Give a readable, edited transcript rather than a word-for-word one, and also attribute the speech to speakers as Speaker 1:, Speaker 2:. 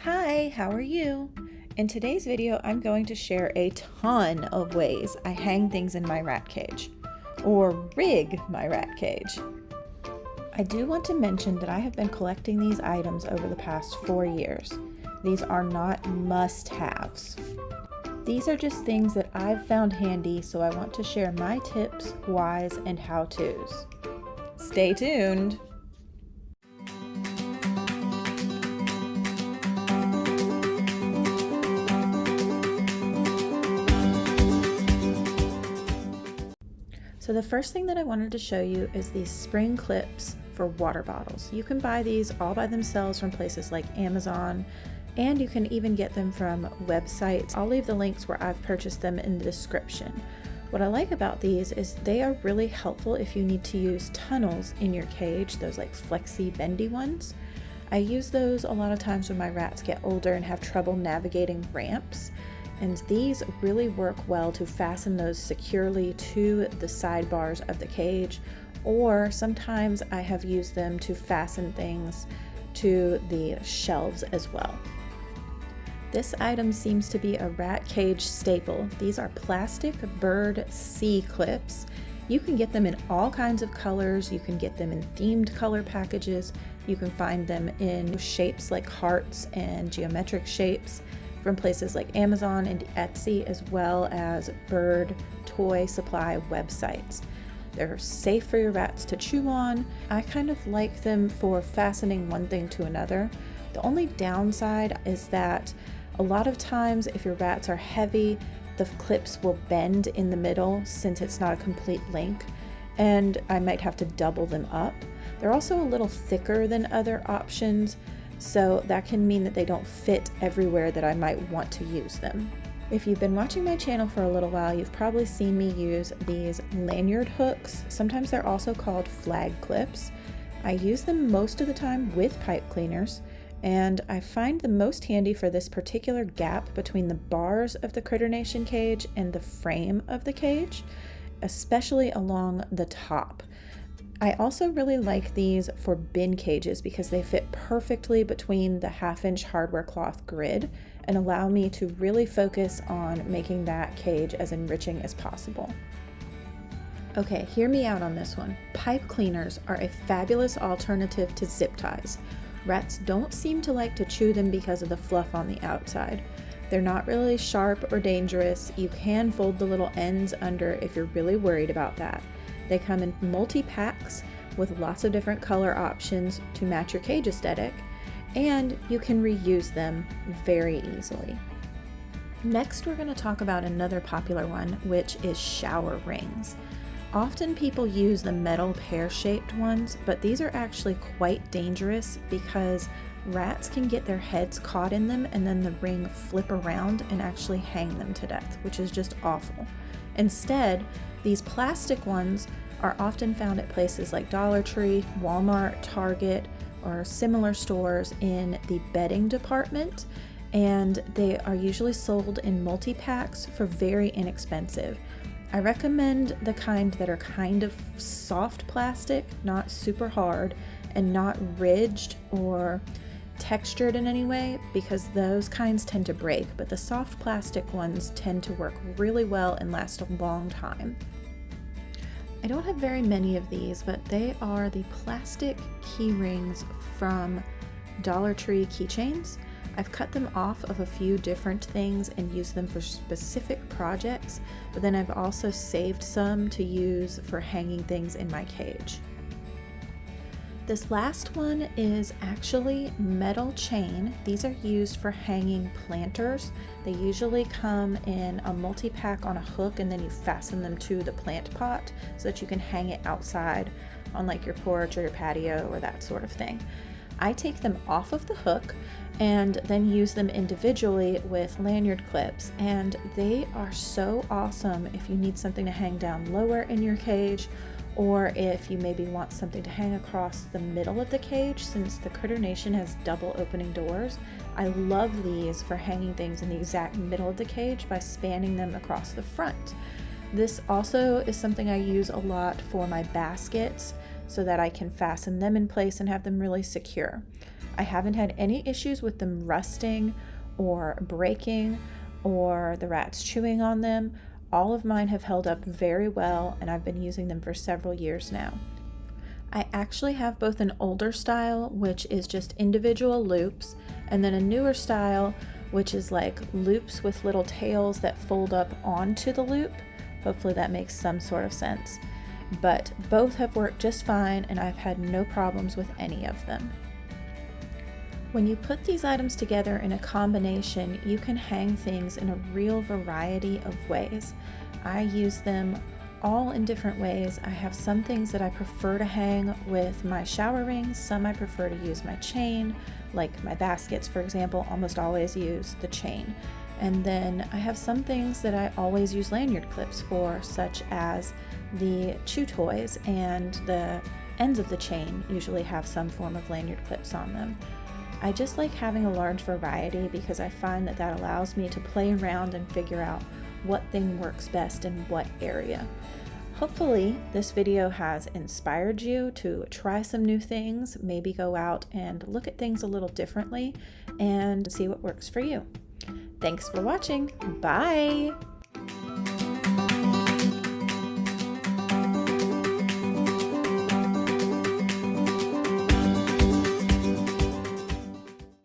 Speaker 1: Hi, how are you? In today's video, I'm going to share a ton of ways I hang things in my rat cage, or rig my rat cage. I do want to mention that I have been collecting these items over the past 4 years. These are not must-haves. These are just things that I've found handy, so I want to share my tips, whys, and how-tos. Stay tuned! So the first thing that I wanted to show you is these spring clips for water bottles. You can buy these all by themselves from places like Amazon, and you can even get them from websites. I'll leave the links where I've purchased them in the description. What I like about these is they are really helpful if you need to use tunnels in your cage, those like flexy bendy ones. I use those a lot of times when my rats get older and have trouble navigating ramps. And these really work well to fasten those securely to the sidebars of the cage, or sometimes I have used them to fasten things to the shelves as well. This item seems to be a rat cage staple. These are plastic bird C-clips. You can get them in all kinds of colors. You can get them in themed color packages. You can find them in shapes like hearts and geometric shapes from places like Amazon and Etsy, as well as bird toy supply websites. They're safe for your rats to chew on. I kind of like them for fastening one thing to another. The only downside is that a lot of times if your rats are heavy, the clips will bend in the middle since it's not a complete link, and I might have to double them up. They're also a little thicker than other options, so that can mean that they don't fit everywhere that I might want to use them. If you've been watching my channel for a little while, you've probably seen me use these lanyard hooks. Sometimes they're also called flag clips. I use them most of the time with pipe cleaners, and I find them most handy for this particular gap between the bars of the Critter Nation cage and the frame of the cage, especially along the top. I also really like these for bin cages because they fit perfectly between the 1/2-inch hardware cloth grid and allow me to really focus on making that cage as enriching as possible. Okay, hear me out on this one. Pipe cleaners are a fabulous alternative to zip ties. Rats don't seem to like to chew them because of the fluff on the outside. They're not really sharp or dangerous. You can fold the little ends under if you're really worried about that. They come in multi-packs with lots of different color options to match your cage aesthetic, and you can reuse them very easily. Next, we're going to talk about another popular one, which is shower rings. Often people use the metal pear-shaped ones, but these are actually quite dangerous because rats can get their heads caught in them and then the ring flip around and actually hang them to death, which is just awful. Instead, these plastic ones are often found at places like Dollar Tree, Walmart, Target, or similar stores in the bedding department, and they are usually sold in multi-packs for very inexpensive. I recommend the kind that are kind of soft plastic, not super hard, and not ridged or textured in any way, because those kinds tend to break, but the soft plastic ones tend to work really well and last a long time. I don't have very many of these, but they are the plastic key rings from Dollar Tree keychains. I've cut them off of a few different things and used them for specific projects, but then I've also saved some to use for hanging things in my cage. This last one is actually metal chain. These are used for hanging planters. They usually come in a multi-pack on a hook, and then you fasten them to the plant pot so that you can hang it outside on like your porch or your patio or that sort of thing. I take them off of the hook and then use them individually with lanyard clips, and they are so awesome if you need something to hang down lower in your cage, or if you maybe want something to hang across the middle of the cage. Since the Critter Nation has double opening doors, I love these for hanging things in the exact middle of the cage by spanning them across the front. This also is something I use a lot for my baskets so that I can fasten them in place and have them really secure. I haven't had any issues with them rusting or breaking or the rats chewing on them. All of mine have held up very well, and I've been using them for several years now. I actually have both an older style, which is just individual loops, and then a newer style, which is like loops with little tails that fold up onto the loop. Hopefully that makes some sort of sense. But both have worked just fine, and I've had no problems with any of them. When you put these items together in a combination, you can hang things in a real variety of ways. I use them all in different ways. I have some things that I prefer to hang with my shower rings, some I prefer to use my chain, like my baskets, for example, almost always use the chain. And then I have some things that I always use lanyard clips for, such as the chew toys, and the ends of the chain usually have some form of lanyard clips on them. I just like having a large variety because I find that that allows me to play around and figure out what thing works best in what area. Hopefully this video has inspired you to try some new things, maybe go out and look at things a little differently and see what works for you. Thanks for watching. Bye!